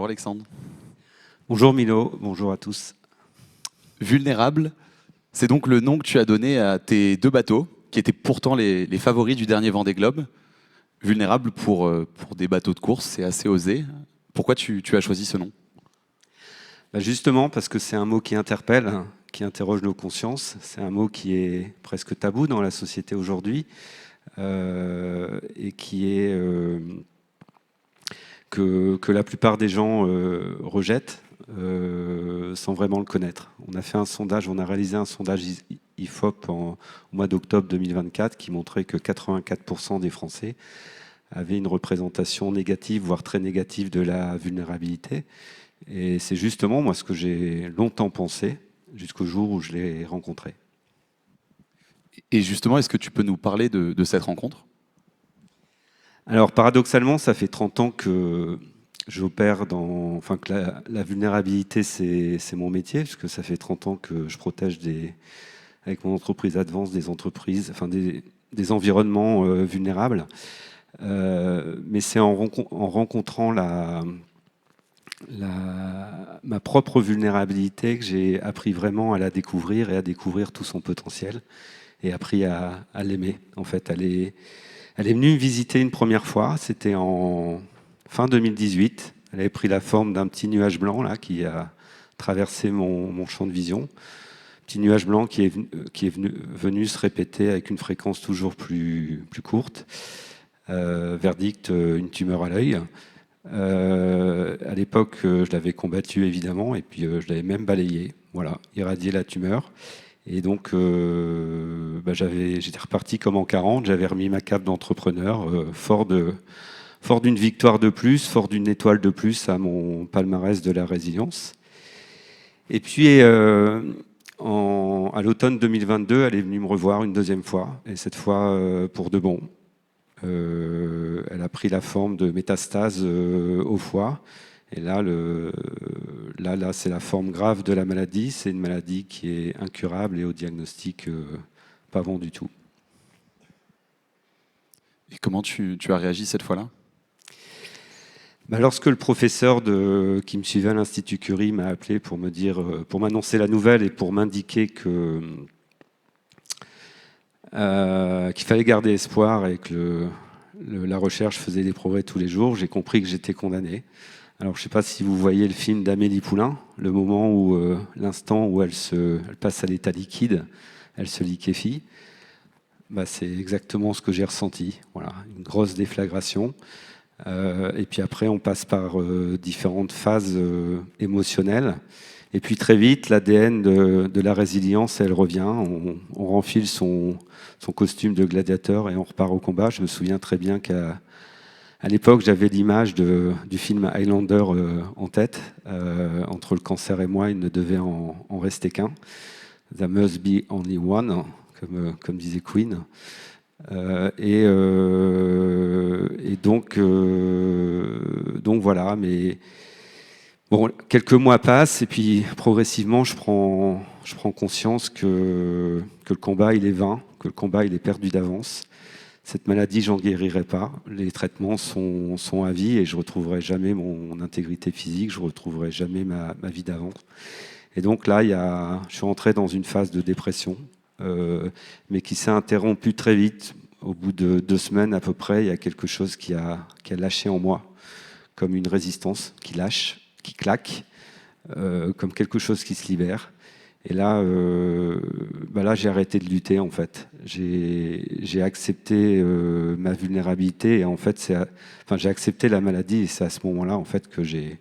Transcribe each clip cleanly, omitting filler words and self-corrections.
Bonjour Alexandre. Bonjour Milo, bonjour à tous. Vulnérable, c'est donc le nom que tu as donné à tes deux bateaux, qui étaient pourtant les favoris du dernier Vendée Globe. Vulnérable pour des bateaux de course, c'est assez osé. Pourquoi tu as choisi ce nom? Justement parce que c'est un mot qui interpelle, qui interroge nos consciences. C'est un mot qui est presque tabou dans la société aujourd'hui et qui est que la plupart des gens rejettent sans vraiment le connaître. On a fait un sondage, on a réalisé un sondage IFOP au mois d'octobre 2024 qui montrait que 84% des Français avaient une représentation négative, voire très négative de la vulnérabilité. Et c'est justement moi ce que j'ai longtemps pensé jusqu'au jour où je l'ai rencontré. Et justement, est-ce que tu peux nous parler de cette rencontre? Alors paradoxalement, ça fait 30 ans que j'opère enfin que la vulnérabilité c'est mon métier, puisque ça fait 30 ans que je protège avec mon entreprise Advance des entreprises, enfin des environnements vulnérables. Mais c'est en rencontrant ma propre vulnérabilité que j'ai appris vraiment à la découvrir et à découvrir tout son potentiel et appris à l'aimer. En fait, elle est venue me visiter une première fois, c'était en fin 2018. Elle avait pris la forme d'un petit nuage blanc là, qui a traversé mon champ de vision. Petit nuage blanc qui est venu se répéter avec une fréquence toujours plus courte. Verdict, une tumeur à l'œil. À l'époque, je l'avais combattu évidemment, et puis je l'avais même balayé, voilà, irradié la tumeur. Et donc, j'étais reparti comme en 40, j'avais remis ma cape d'entrepreneur, fort d'une victoire de plus, fort d'une étoile de plus à mon palmarès de la résilience. Et puis, à l'automne 2022, elle est venue me revoir une deuxième fois, et cette fois pour de bon. Elle a pris la forme de métastase au foie. Et là, c'est la forme grave de la maladie. C'est une maladie qui est incurable et au diagnostic pas bon du tout. Et comment tu as réagi cette fois-là? Lorsque le professeur qui me suivait à l'Institut Curie m'a appelé pour m'annoncer la nouvelle et pour m'indiquer qu'il fallait garder espoir et que la recherche faisait des progrès tous les jours, j'ai compris que j'étais condamné. Alors, je ne sais pas si vous voyez le film d'Amélie Poulain, le moment où, l'instant où elle passe à l'état liquide, elle se liquéfie. C'est exactement ce que j'ai ressenti. Voilà, une grosse déflagration. Et puis après, on passe par différentes phases émotionnelles. Et puis très vite, l'ADN de la résilience, elle revient. On renfile son costume de gladiateur et on repart au combat. Je me souviens très bien qu'à l'époque, j'avais l'image du film Highlander en tête. Entre le cancer et moi, il ne devait en rester qu'un. There must be only one, comme disait Queen. Et donc voilà. Mais bon, quelques mois passent et puis progressivement, je prends conscience que le combat il est vain, que le combat il est perdu d'avance. Cette maladie, j'en guérirai pas. Les traitements sont à vie et je retrouverai jamais mon intégrité physique, je retrouverai jamais ma vie d'avant. Et donc là, je suis entré dans une phase de dépression, mais qui s'est interrompue très vite. Au bout de 2 semaines à peu près, il y a quelque chose qui a lâché en moi, comme une résistance qui lâche, qui claque, comme quelque chose qui se libère. Et là, j'ai arrêté de lutter en fait. J'ai accepté ma vulnérabilité et en fait, j'ai accepté la maladie et c'est à ce moment-là en fait que j'ai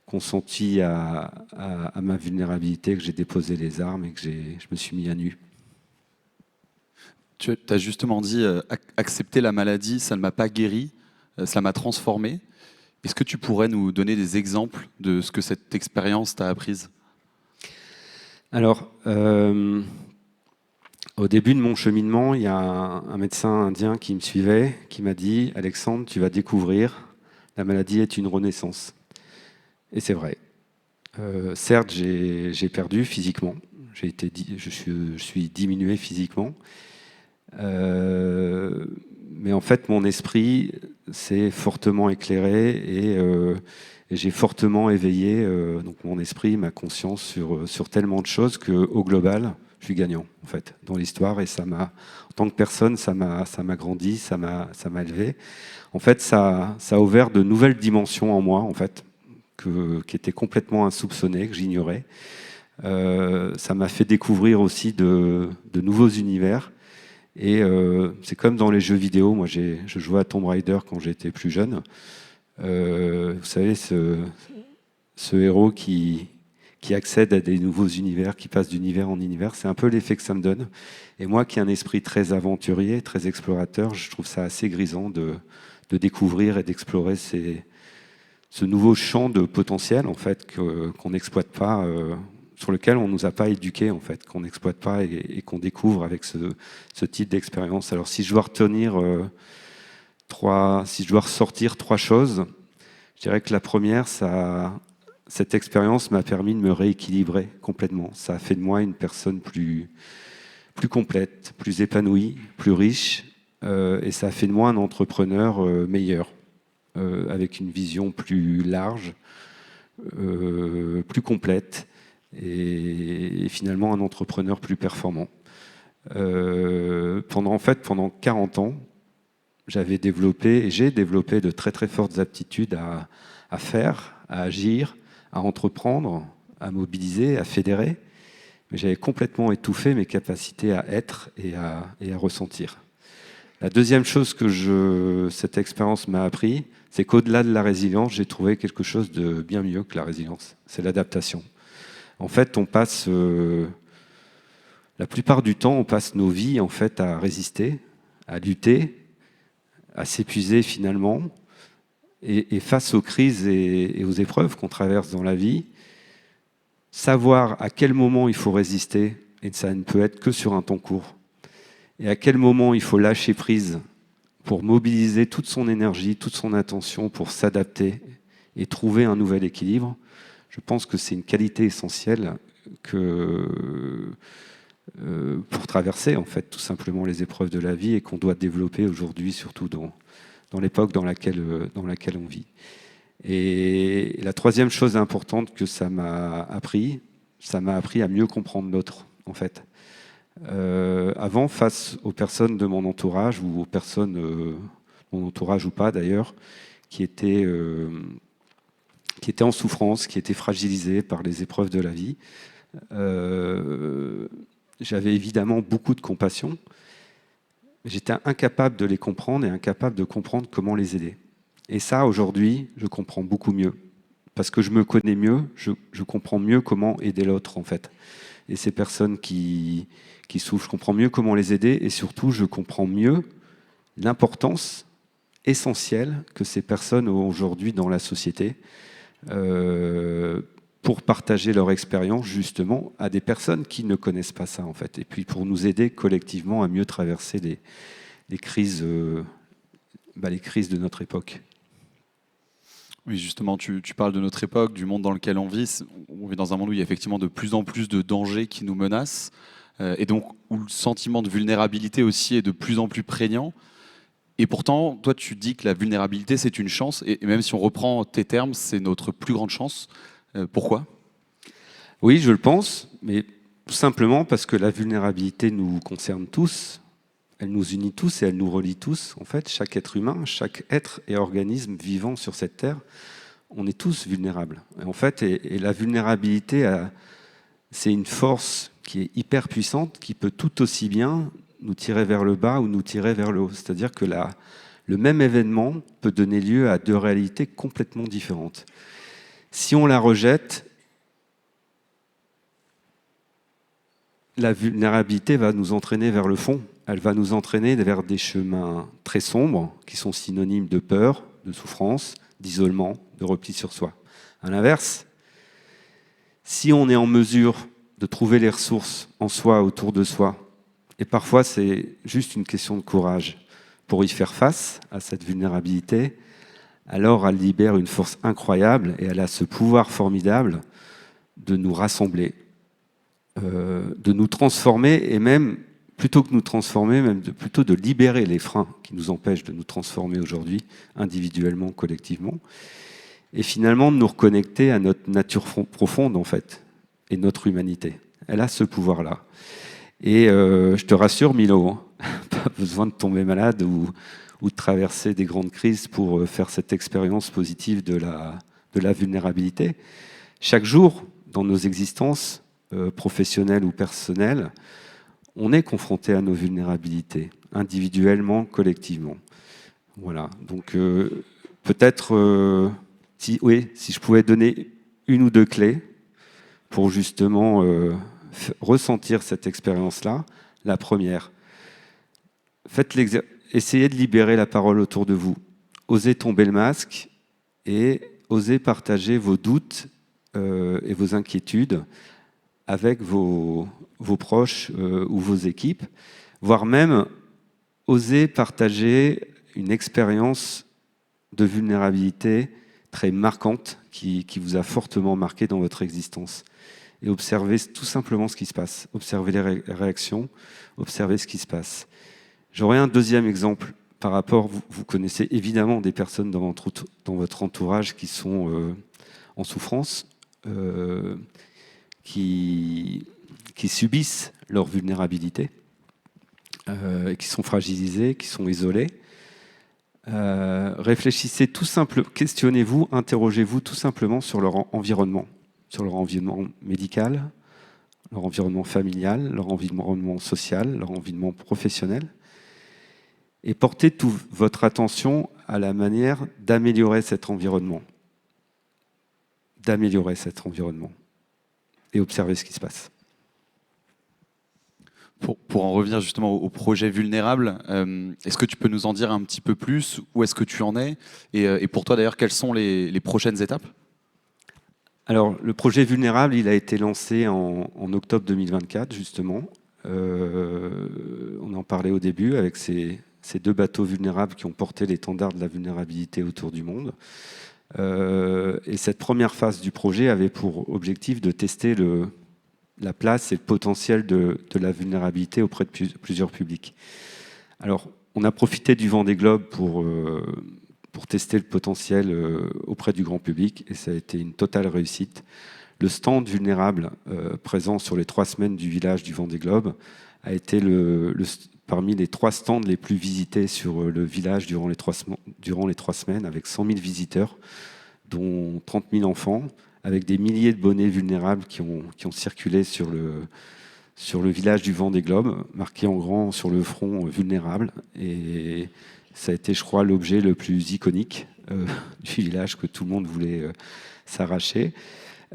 consenti à ma vulnérabilité, que j'ai déposé les armes et que je me suis mis à nu. Tu as justement dit accepter la maladie, ça ne m'a pas guéri, ça m'a transformé. Est-ce que tu pourrais nous donner des exemples de ce que cette expérience t'a apprise? Alors, au début de mon cheminement, il y a un médecin indien qui me suivait, qui m'a dit « Alexandre, tu vas découvrir, la maladie est une renaissance ». Et c'est vrai. Certes, j'ai perdu physiquement, je suis diminué physiquement, mais en fait, mon esprit c'est fortement éclairé et j'ai fortement éveillé donc mon esprit, ma conscience sur tellement de choses qu'au global, je suis gagnant en fait dans l'histoire et en tant que personne, ça m'a grandi, ça m'a élevé. En fait, ça a ouvert de nouvelles dimensions en moi en fait qui étaient complètement insoupçonnées, que j'ignorais. Ça m'a fait découvrir aussi de nouveaux univers. Et c'est comme dans les jeux vidéo. Moi, je jouais à Tomb Raider quand j'étais plus jeune. Vous savez, ce héros qui accède à des nouveaux univers, qui passe d'univers en univers, c'est un peu l'effet que ça me donne. Et moi, qui ai un esprit très aventurier, très explorateur, je trouve ça assez grisant de découvrir et d'explorer ce nouveau champ de potentiel en fait qu'on n'exploite pas. Sur lequel on ne nous a pas éduqués, en fait, qu'on n'exploite pas et qu'on découvre avec ce type d'expérience. Alors, si je dois ressortir trois choses, je dirais que la première, cette expérience m'a permis de me rééquilibrer complètement. Ça a fait de moi une personne plus complète, plus épanouie, plus riche, et ça a fait de moi un entrepreneur meilleur, avec une vision plus large, plus complète, et finalement un entrepreneur plus performant. Pendant 40 ans, j'ai développé de très très fortes aptitudes à faire, à agir, à entreprendre, à mobiliser, à fédérer, mais j'avais complètement étouffé mes capacités à être et à ressentir. La deuxième chose que cette expérience m'a appris, c'est qu'au-delà de la résilience, j'ai trouvé quelque chose de bien mieux que la résilience, c'est l'adaptation. En fait, la plupart du temps, on passe nos vies en fait à résister, à lutter, à s'épuiser finalement. Et face aux crises et aux épreuves qu'on traverse dans la vie, savoir à quel moment il faut résister, et ça ne peut être que sur un temps court, et à quel moment il faut lâcher prise pour mobiliser toute son énergie, toute son attention pour s'adapter et trouver un nouvel équilibre, je pense que c'est une qualité essentielle pour traverser en fait tout simplement les épreuves de la vie et qu'on doit développer aujourd'hui, surtout dans l'époque dans laquelle on vit. Et la troisième chose importante que ça m'a appris à mieux comprendre l'autre en fait. Avant, face aux personnes de mon entourage ou aux personnes, mon entourage ou pas d'ailleurs, qui étaient en souffrance, qui étaient fragilisées par les épreuves de la vie, j'avais évidemment beaucoup de compassion. J'étais incapable de les comprendre et incapable de comprendre comment les aider. Et ça, aujourd'hui, je comprends beaucoup mieux. Parce que je me connais mieux, je comprends mieux comment aider l'autre, en fait. Et ces personnes qui souffrent, je comprends mieux comment les aider. Et surtout, je comprends mieux l'importance essentielle que ces personnes ont aujourd'hui dans la société pour partager leur expérience, justement, à des personnes qui ne connaissent pas ça, en fait. Et puis, pour nous aider collectivement à mieux traverser les crises de notre époque. Oui, justement, tu parles de notre époque, du monde dans lequel on vit. On vit dans un monde où il y a effectivement de plus en plus de dangers qui nous menacent, et donc où le sentiment de vulnérabilité aussi est de plus en plus prégnant. Et pourtant, toi, tu dis que la vulnérabilité, c'est une chance, et même si on reprend tes termes, c'est notre plus grande chance. Pourquoi ? Oui, je le pense, mais tout simplement parce que la vulnérabilité nous concerne tous. Elle nous unit tous et elle nous relie tous. En fait, chaque être humain, chaque être et organisme vivant sur cette terre, on est tous vulnérables. Et en fait, et la vulnérabilité, c'est une force qui est hyper puissante, qui peut tout aussi bien nous tirer vers le bas ou nous tirer vers le haut. C'est-à-dire que le même événement peut donner lieu à deux réalités complètement différentes. Si on la rejette, la vulnérabilité va nous entraîner vers le fond. Elle va nous entraîner vers des chemins très sombres, qui sont synonymes de peur, de souffrance, d'isolement, de repli sur soi. À l'inverse, si on est en mesure de trouver les ressources en soi, autour de soi, et parfois c'est juste une question de courage pour y faire face à cette vulnérabilité, alors elle libère une force incroyable et elle a ce pouvoir formidable de nous rassembler, de nous transformer et même plutôt que de nous transformer, plutôt de libérer les freins qui nous empêchent de nous transformer aujourd'hui, individuellement, collectivement, et finalement de nous reconnecter à notre nature profonde, en fait, et notre humanité. Elle a ce pouvoir-là. Et je te rassure, Milo, hein, pas besoin de tomber malade ou de traverser des grandes crises pour faire cette expérience positive de la vulnérabilité. Chaque jour, dans nos existences, professionnelles ou personnelles, on est confronté à nos vulnérabilités, individuellement, collectivement. Voilà. Donc, peut-être, si je pouvais donner une ou deux clés pour justement ressentir cette expérience-là. La première, essayez de libérer la parole autour de vous. Osez tomber le masque et osez partager vos doutes et vos inquiétudes avec vos proches ou vos équipes, voire même osez partager une expérience de vulnérabilité très marquante qui vous a fortement marqué dans votre existence. Et observez tout simplement ce qui se passe. Observez les réactions, observez ce qui se passe. J'aurais un deuxième exemple par rapport, vous connaissez évidemment des personnes dans votre entourage qui sont en souffrance, qui subissent leur vulnérabilité, et qui sont fragilisés, qui sont isolés. Réfléchissez tout simplement, questionnez-vous, interrogez-vous tout simplement sur leur environnement médical, leur environnement familial, leur environnement social, leur environnement professionnel, et portez toute votre attention à la manière d'améliorer cet environnement. Et observer ce qui se passe. Pour en revenir justement au projet Vulnérable, est-ce que tu peux nous en dire un petit peu plus? Où est-ce que tu en es? Et pour toi d'ailleurs, quelles sont les prochaines étapes? Alors, le projet Vulnérable, il a été lancé en octobre 2024, justement. On en parlait au début avec ces deux bateaux vulnérables qui ont porté l'étendard de la vulnérabilité autour du monde. Et cette première phase du projet avait pour objectif de tester la place et le potentiel de la vulnérabilité auprès de plusieurs publics. Alors, on a profité du Vendée Globe pour tester le potentiel auprès du grand public, et ça a été une totale réussite. Le stand vulnérable présent sur les 3 semaines du village du Vendée Globe a été parmi les 3 stands les plus visités sur le village durant les 3 semaines, avec 100 000 visiteurs, dont 30 000 enfants, avec des milliers de bonnets vulnérables qui ont circulé sur le village du Vendée Globe, marqué en grand sur le front vulnérable. Et ça a été, je crois, l'objet le plus iconique du village que tout le monde voulait s'arracher.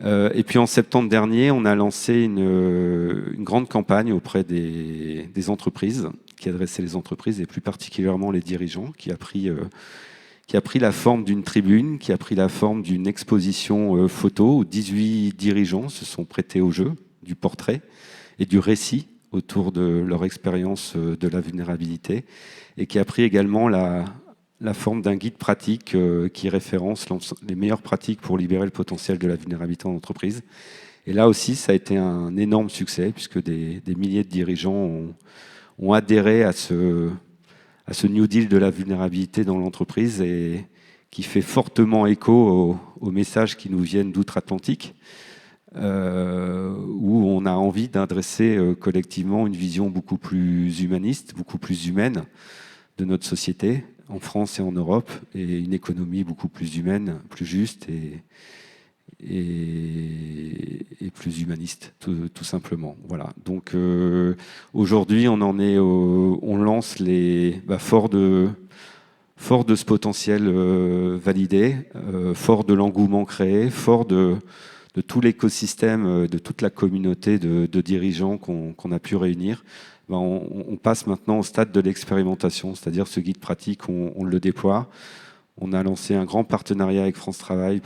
Et puis en septembre dernier, on a lancé une grande campagne auprès des entreprises, qui adressait les entreprises et plus particulièrement les dirigeants, qui a pris la forme d'une tribune, qui a pris la forme d'une exposition photo où 18 dirigeants se sont prêtés au jeu du portrait et du récit autour de leur expérience de la vulnérabilité, et qui a pris également la forme d'un guide pratique qui référence les meilleures pratiques pour libérer le potentiel de la vulnérabilité en entreprise. Et là aussi, ça a été un énorme succès, puisque des milliers de dirigeants ont adhéré à ce New Deal de la vulnérabilité dans l'entreprise, et qui fait fortement écho aux messages qui nous viennent d'outre-Atlantique, où on a envie d'adresser collectivement une vision beaucoup plus humaniste, beaucoup plus humaine de notre société, en France et en Europe, et une économie beaucoup plus humaine, plus juste et plus humaniste, tout simplement. Voilà. Donc aujourd'hui, on lance fort de ce potentiel validé, fort de l'engouement créé, fort de tout l'écosystème, de toute la communauté de dirigeants qu'on a pu réunir. On passe maintenant au stade de l'expérimentation, c'est-à-dire ce guide pratique, on le déploie. On a lancé un grand partenariat avec France Travail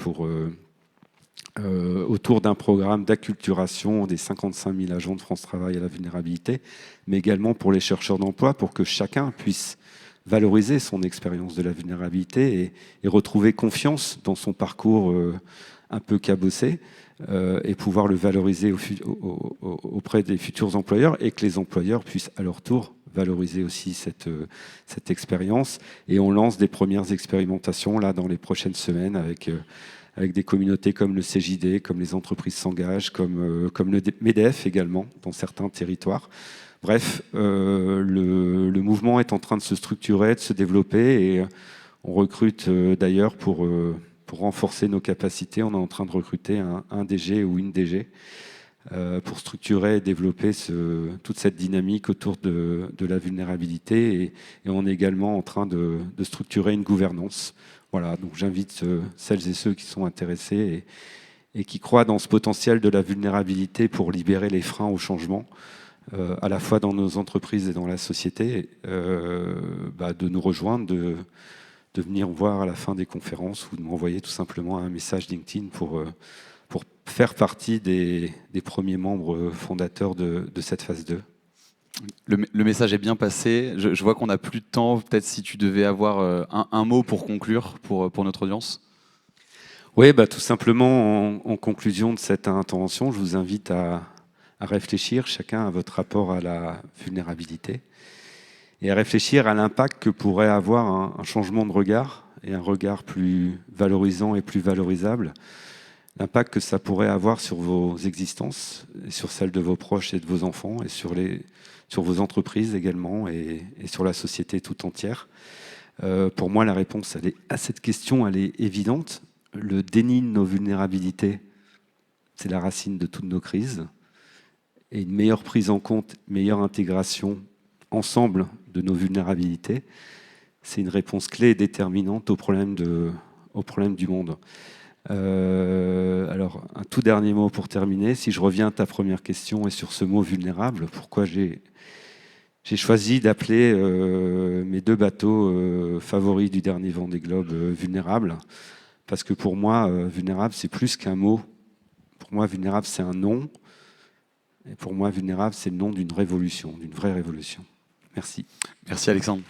autour d'un programme d'acculturation des 55 000 agents de France Travail à la vulnérabilité, mais également pour les chercheurs d'emploi, pour que chacun puisse valoriser son expérience de la vulnérabilité et retrouver confiance dans son parcours un peu cabossé et pouvoir le valoriser auprès des futurs employeurs et que les employeurs puissent à leur tour valoriser aussi cette expérience. Et on lance des premières expérimentations là dans les prochaines semaines avec des communautés comme le CJD, comme les entreprises s'engagent, comme le MEDEF également dans certains territoires. Bref, le mouvement est en train de se structurer, de se développer et on recrute d'ailleurs pour renforcer nos capacités. On est en train de recruter un DG ou une DG pour structurer et développer toute cette dynamique autour de la vulnérabilité. Et on est également en train de structurer une gouvernance. Voilà, donc j'invite celles et ceux qui sont intéressés et qui croient dans ce potentiel de la vulnérabilité pour libérer les freins au changement, à la fois dans nos entreprises et dans la société, de nous rejoindre, de venir voir à la fin des conférences ou de m'envoyer tout simplement un message LinkedIn pour faire partie des premiers membres fondateurs de cette phase 2. Le message est bien passé. Je vois qu'on n'a plus de temps. Peut-être si tu devais avoir un mot pour conclure pour notre audience. Oui, tout simplement, en conclusion de cette intervention, je vous invite à réfléchir chacun à votre rapport à la vulnérabilité et à réfléchir à l'impact que pourrait avoir un changement de regard et un regard plus valorisant et plus valorisable, l'impact que ça pourrait avoir sur vos existences, et sur celles de vos proches et de vos enfants, et sur vos entreprises également, et sur la société tout entière. Pour moi, la réponse à cette question, elle est évidente. Le déni de nos vulnérabilités, c'est la racine de toutes nos crises. Et une meilleure prise en compte, meilleure intégration ensemble de nos vulnérabilités, c'est une réponse clé et déterminante aux problèmes du monde. Alors, un tout dernier mot pour terminer. Si je reviens à ta première question et sur ce mot vulnérable, pourquoi j'ai choisi d'appeler mes 2 bateaux favoris du dernier Vendée Globe vulnérables, parce que pour moi, vulnérable, c'est plus qu'un mot. Pour moi, vulnérable, c'est un nom. Et pour moi, vulnérable, c'est le nom d'une révolution, d'une vraie révolution. Merci. Merci Alexandre.